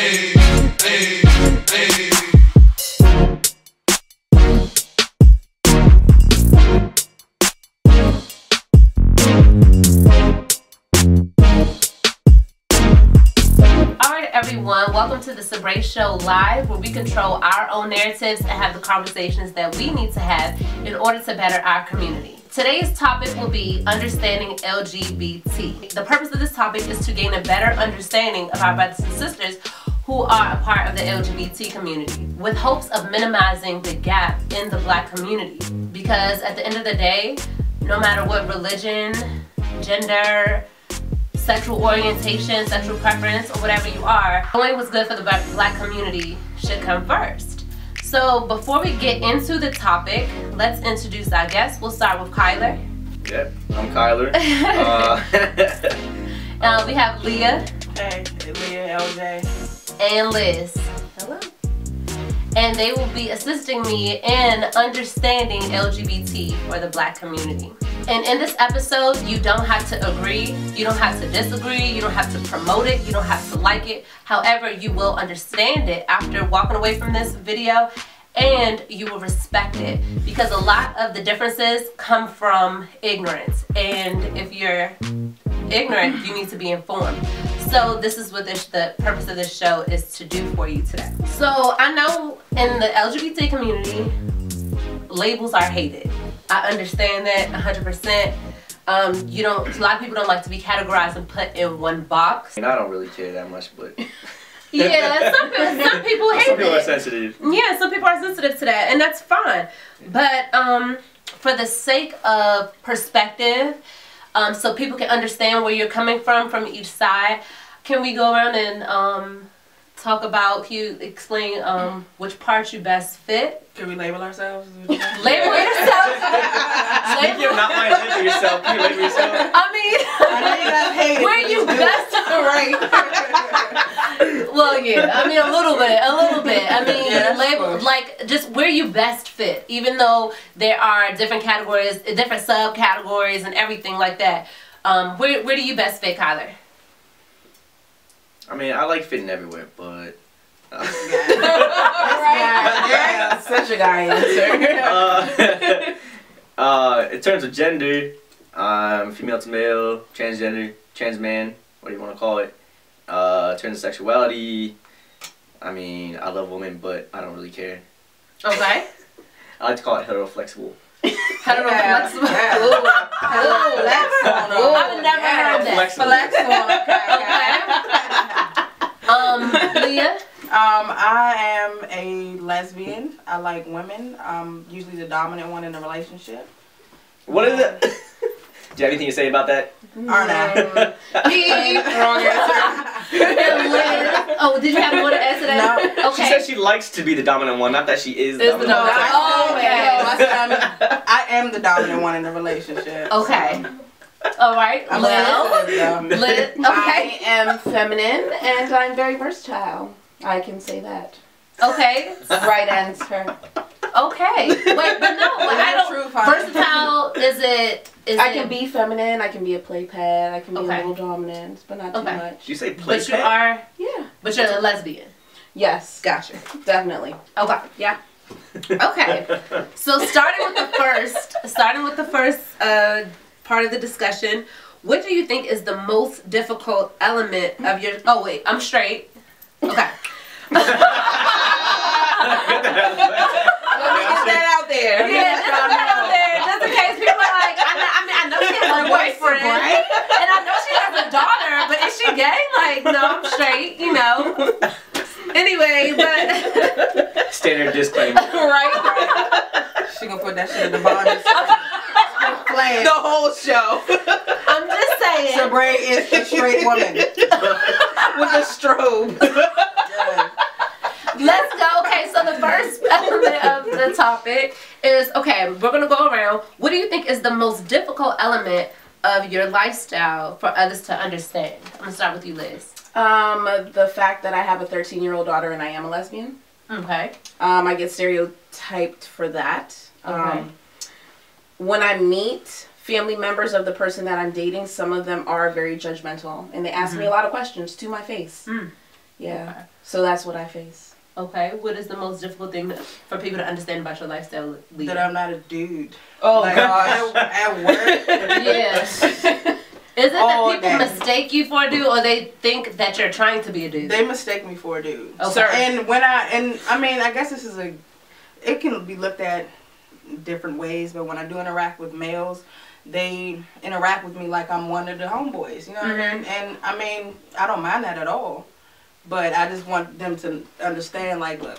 Everyone, welcome to the Sabre Show Live, where we control our own narratives and have the conversations that we need to have in order to better our community. Today's topic will be understanding LGBT. The purpose of this topic is to gain a better understanding of our brothers and sisters who are a part of the LGBT community, with hopes of minimizing the gap in the Black community. Because at the end of the day, no matter what religion, gender, sexual orientation, sexual preference, or whatever you are, knowing what's good for the Black community should come first. So before we get into the topic, let's introduce our guests. We'll start with Kyler. Yep, I'm Kyler. We have Leah. Hey, Leah, LJ. And Liz. Hello. And they will be assisting me in understanding LGBT or the Black community. And in this episode, you don't have to agree, you don't have to disagree, you don't have to promote it, you don't have to like it. However, you will understand it after walking away from this video, and you will respect it, because a lot of the differences come from ignorance. And if you're ignorant, you need to be informed. So this is what the purpose of this show is to do for you today. So I know in the LGBT community, labels are hated. I understand that 100%. A lot of people don't like to be categorized and put in one box. I mean, I don't really care that much, but yeah, some people hate it. Some people are sensitive. Yeah, some people are sensitive to that, and that's fine. But for the sake of perspective, so people can understand where you're coming from each side, can we go around and talk about, can you explain which parts you best fit? Can we label ourselves? Label yourself. Speaking of not mind label yourself, can you label yourself? I mean, where you best right? Well, yeah. I mean, a little bit. I mean, yeah, label like just where you best fit. Even though there are different categories, different subcategories, and everything like that. Where do you best fit, Kyler? I mean, I like fitting everywhere, but Yeah, such a guy answer. In terms of gender, female to male, transgender, trans man, what do you want to call it? In terms of sexuality, I mean, I love women, but I don't really care. Okay. I like to call it heteroflexible. Heteroflexible. I've never heard that. Okay. Leah? I am a lesbian. I like women. Usually the dominant one in the relationship. What is it? Do you have anything to say about that? Aren't I? Wrong answer. Oh, did you have more to add to that? No. Okay. She says she likes to be the dominant one, not that she is the dominant one. I am the dominant one in the relationship. Okay. All right. Liz. Okay. I am feminine and I'm very versatile. I can say that. Okay. Right answer. Okay. Wait, but no, I don't. Versatile, I can be feminine, I can be a play pad, I can be a little dominant, but not too much. Did you say play But pad? you are, yeah. But you're a lesbian. Yes. Gotcha. Definitely. Okay. Yeah. Okay. So starting with the first part of the discussion, what do you think is the most difficult element of your? Oh wait, I'm straight. Okay. Get that out there. Yeah, just put that out there, just in case people are like, I know she has a boyfriend, and I know she has a daughter, but is she gay? Like, no, I'm straight, you know. Anyway, but standard disclaimer. Right. She gonna put that shit at the bottom. Playing the whole show. I'm just saying. Sabre is a straight woman with a strobe. Yeah. Let's go. Okay, so the first element of the topic is, okay, we're going to go around. What do you think is the most difficult element of your lifestyle for others to understand? I'm going to start with you, Liz. The fact that I have a 13-year-old daughter and I am a lesbian. Okay. I get stereotyped for that. Okay. When I meet family members of the person that I'm dating, some of them are very judgmental and they ask me a lot of questions to my face. Yeah. Okay. So that's what I face. Okay. What is the most difficult thing for people to understand about your lifestyle, Leah? That I'm not a dude. Oh Like, gosh. at work. Yes. Is it All that people day. mistake you for a dude, or they think that you're trying to be a dude? They mistake me for a dude. Okay. And I mean, I guess this is it can be looked at different ways, but when I do interact with males, they interact with me like I'm one of the homeboys, you know what I mean? And I mean, I don't mind that at all, but I just want them to understand, like, look,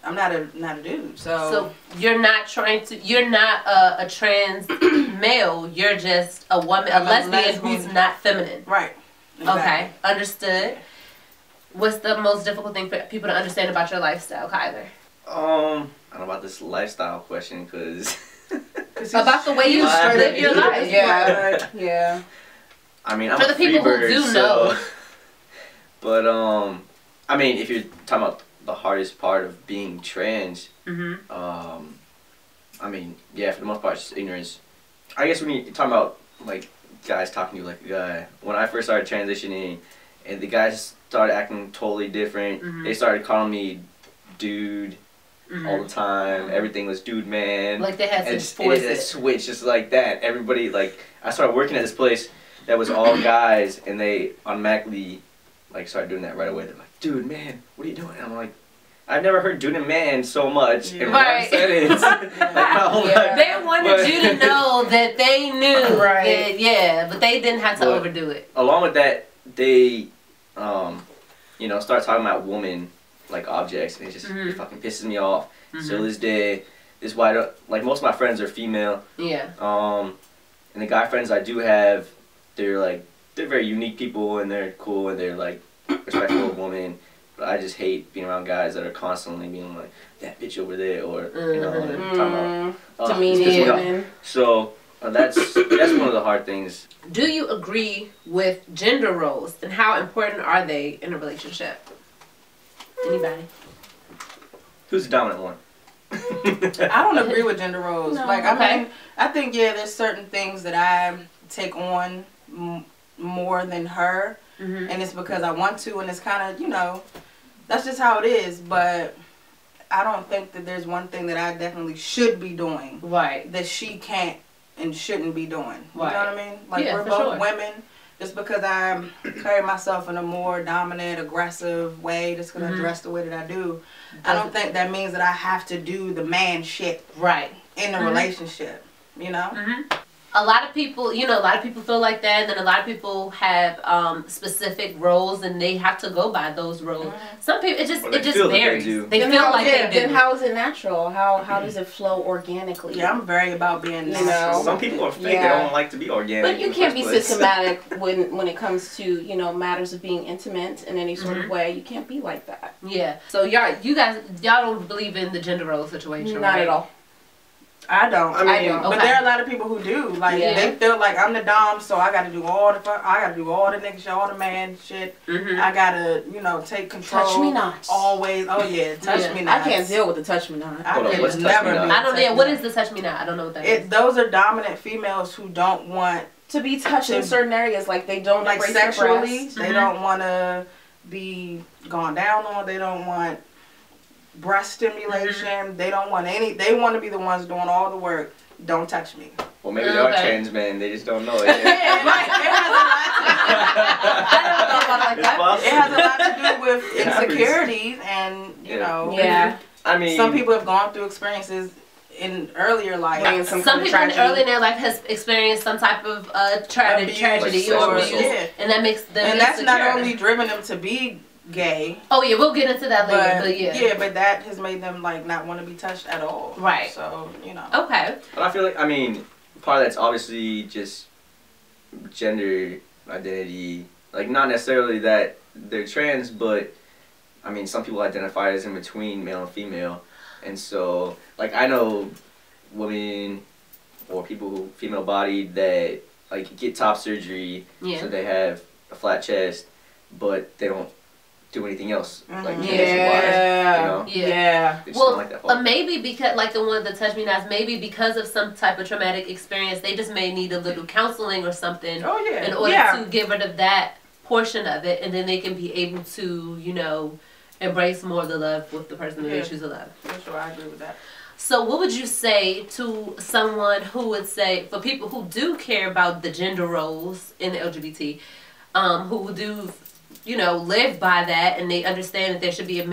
I'm not a dude, So you're not a trans male. You're just a woman, a I'm a lesbian who's lesbian. not feminine. right. Exactly. Okay, understood. What's the most difficult thing for people to understand about your lifestyle, Kyler? I don't know about this lifestyle question because About the way you live your life. Yeah. Yeah. I mean, I'm For a the people who free bird, do so- know. But I mean, if you're talking about the hardest part of being trans, Mm-hmm. I mean, yeah, for the most part, it's just ignorance. I guess when you're talking about like guys talking to you like a guy, when I first started transitioning, and the guys started acting totally different, Mhm. they started calling me dude all the time. Mhm. Everything was dude, man. Like they had and to just, force it it. switched just like that. Everybody, like, I started working at this place that was all guys, and they automatically like started doing that right away. They're like, dude, man, what are you doing? And I'm like, I've never heard dude and man so much in Right. one sentence. Like, my whole Yeah. life. They wanted But- you to know that they knew. Right. That, yeah, but they didn't have to But- overdo it. Along with that, they, you know, start talking about women like objects, and it just Mhm. it fucking pisses me off. Mhm. Still this day, this is why I don't, like most of my friends are female. Yeah. And the guy friends I do have, they're very unique people, and they're cool, and they're like respectful of women. But I just hate being around guys that are constantly being like, that bitch over there, or you know, Mhm. they're talking about. Oh, Demeaning this pisses me off. women. So that's one of the hard things. Do you agree with gender roles, and how important are they in a relationship? Anybody? Who's the dominant one? I don't agree with gender roles. No. Like, Okay. I mean, I think, yeah, there's certain things that I take on more than her, Mm-hmm. and it's because I want to, and it's kind of, you know, that's just how it is. But I don't think that there's one thing that I definitely should be doing Right. that she can't and shouldn't be doing. You Right. know what I mean? Like, Yeah, we're for both sure. women. Just because I carry myself in a more dominant, aggressive way that's going to Mhm. dress the way that I do, I don't think that means that I have to do the man shit Right. in the Mhm. relationship, you know? Mm-hmm. A lot of people, a lot of people feel like that, and then a lot of people have specific roles, and they have to go by those roles. Mhm. Some people, it Or they just feel that they varies. do. They Then feel how- like yeah, they do. Then how is it natural? How does it flow organically? Yeah, I'm very about being You natural. know? Some people are fake. They Yeah. don't like to be organic. But you in the can't be first place. systematic when it comes to, you know, matters of being intimate in any sort Mhm. of way. You can't be like that. Yeah. So you guys don't believe in the gender role situation, Not right? at all. I don't. I mean, don't. but Okay. there are a lot of people who do. Like, Yeah. they feel like I'm the dom, so I got to do all the nigga shit, all the man shit. Mm-hmm. I gotta, you know, take control. Touch me not. Always. Oh yeah, touch Yeah. me I not. can't deal with the touch me not. I Hold on, could what's touch never me not? do I don't. touch Yeah. me What not. is the touch me not? I don't know what that is. Those are dominant females who don't want, To be touched in To- certain areas, like they don't like, embrace their sexually. breasts. They Mhm. don't want to be gone down on. They don't want breast stimulation. They don't want any. They want to be the ones doing all the work. Don't touch me. Well, maybe they are Okay. trans men. They just don't know it. Yeah, it has I never thought about it like It's that. possible. It has a lot to do with It happens. insecurities, and you Yeah. know, Yeah. I mean, some people have gone through experiences in earlier life. Bringing some Some kind of people tragedy. early in their life has experienced some type of tragedy Abuse or or- abuse, yeah. and that makes them And that's not insecure. only driven them to be gay, Oh yeah, we'll get into that later. But yeah. but that has made them like not want to be touched at all. Right. So, you know. Okay. but I feel like, I mean, part of that's obviously just gender identity. Like, not necessarily that they're trans, but I mean, some people identify as in between male and female. And so, like, I know women or people who female bodied that like get top surgery, Yeah. so they have a flat chest, but they don't do anything else, like Mhm. condition-wise, you know? Yeah. They just Well, don't like that part. maybe because, like the one that touched me now, maybe because of some type of traumatic experience, they just may need a little counseling or something Oh yeah. in order yeah. to get rid of that portion of it, and then they can be able to, you know, embrace more of the love with the person that they choose to love. For sure, I agree with that. So what would you say to someone who would say, for people who do care about the gender roles in the LGBT, who do, you know, live by that, and they understand that there should be a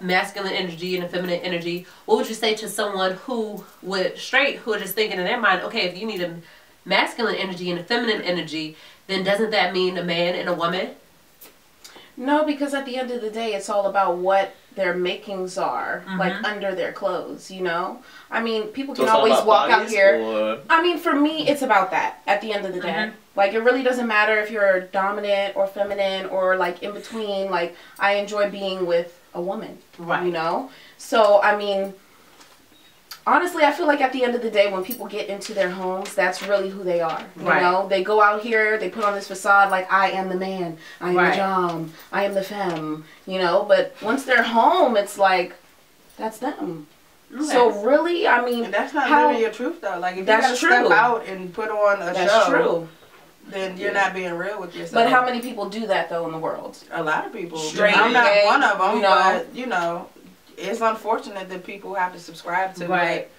masculine energy and a feminine energy, what would you say to someone who who are just thinking in their mind, okay, if you need a masculine energy and a feminine energy, then doesn't that mean a man and a woman? No, because at the end of the day, it's all about what their makings are, like under their clothes, you know? I mean, people can always walk out here. Or... I mean, for me, it's about that at the end of the day. Like, it really doesn't matter if you're dominant or feminine or, like, in between. Like, I enjoy being with a woman, you know? So, I mean... Honestly, I feel like at the end of the day, when people get into their homes, that's really who they are. You know, they go out here, they put on this facade like, I am the man, I am the dom, I am the femme, you know. But once they're home, it's like, that's them. So really, I mean, and that's not living your truth though. Like if you gotta step out and put on a show, then you're not being real with yourself. But how many people do that though in the world? A lot of people. Straight I'm not gay, one of them, you know. but you know. It's unfortunate that people have to subscribe to what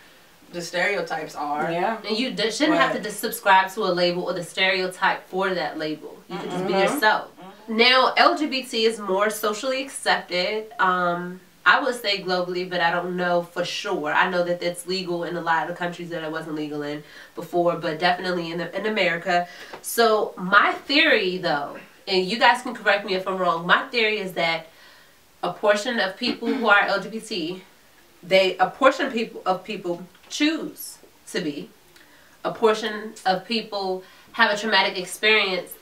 the stereotypes are. Yeah. And you shouldn't have to just subscribe to a label or the stereotype for that label. You can just be yourself. Now, LGBT is more socially accepted. I would say globally, but I don't know for sure. I know that it's legal in a lot of countries that it wasn't legal in before, but definitely in America. So my theory, though, and you guys can correct me if I'm wrong, my theory is that a portion of people who are LGBT, a portion of people choose to be. A portion of people have a traumatic experience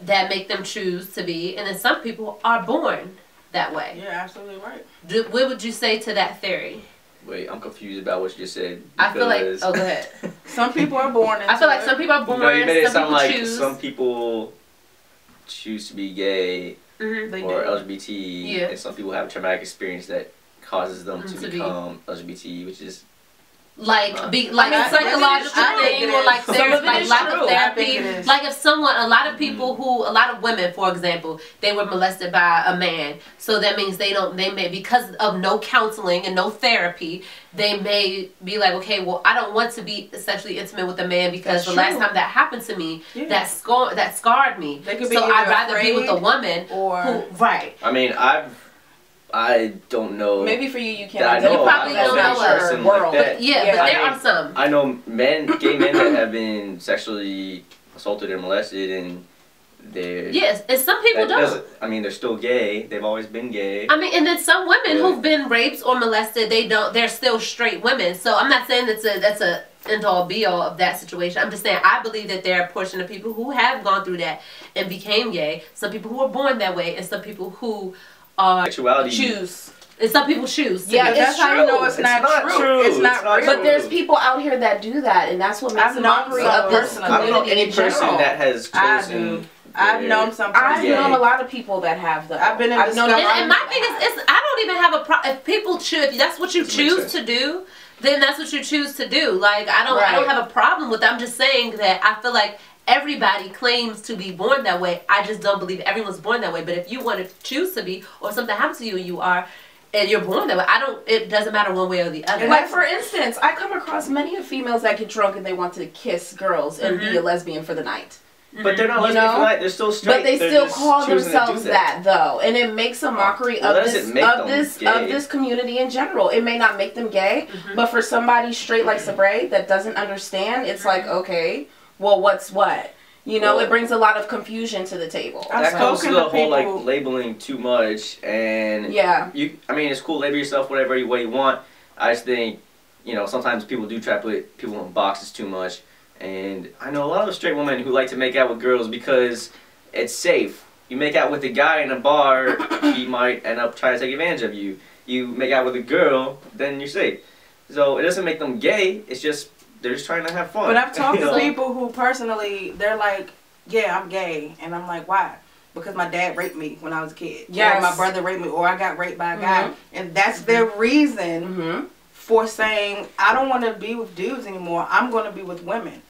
that make them choose to be, and then some people are born that way. You're absolutely right. What would you say to that theory? Wait, I'm confused about what you just said. I feel like, oh, go ahead. Some people are born into I feel like some people are born, you made it some sound like choose. some people choose to be gay or LGBT, and some people have a traumatic experience that causes them to become LGBT, which is like psychological thing, or like there's like lack of therapy. Like if someone, a lot of women, for example, they were molested by a man, so that means they may, because of no counseling and no therapy, they may be like, okay, well, I don't want to be sexually intimate with a man because the last time that happened to me, that scarred me. So I'd rather be with a woman who, I mean, I don't know. Maybe for you can't. You probably don't know a world. Like but there are some. I know gay men that have been sexually assaulted and molested, and they're... Yes, and some people don't. I mean, they're still gay. They've always been gay. I mean, and then some women who've been raped or molested, they're still straight women. So I'm not saying that's a end all be all of that situation. I'm just saying I believe that there are a portion of people who have gone through that and became gay. Some people who are born that way, and some people who choose. And some people choose. Yeah, that's how you know it's not true. It's not real. But there's people out here that do that, and that's what makes a mockery of this I don't know any person that has chosen. I've known some. I've known a lot of people that have though. I've been in. And my thing is, I don't even have a problem if people choose. If that's what you choose to do, then that's what you choose to do. Like I don't have a problem with that. I'm just saying that I feel like everybody claims to be born that way. I just don't believe everyone's born that way. But if you want to choose to be, or something happens to you and you are, and you're born that way, it doesn't matter one way or the other. Like for instance, I come across many females that get drunk and they want to kiss girls and be a lesbian for the night. But they're not lesbian for the night. They're still straight. But they still call themselves that though, and it makes a mockery of this community in general. It may not make them gay, but for somebody straight like Sabre that doesn't understand, it's like, okay, well, what's what? You know, it brings a lot of confusion to the table. That comes to the whole like labeling too much, and I mean, it's cool, label yourself whatever way you want. I just think, you know, sometimes people do try to put people in boxes too much, and I know a lot of straight women who like to make out with girls because it's safe. You make out with a guy in a bar, he might end up trying to take advantage of you. You make out with a girl, then you're safe. So it doesn't make them gay. It's just they're just trying to have fun. But I've talked to people who personally, they're like, yeah, I'm gay. And I'm like, why? Because my dad raped me when I was a kid. Yeah. Or my brother raped me. Or I got raped by a guy. And that's their reason for saying, I don't want to be with dudes anymore. I'm going to be with women.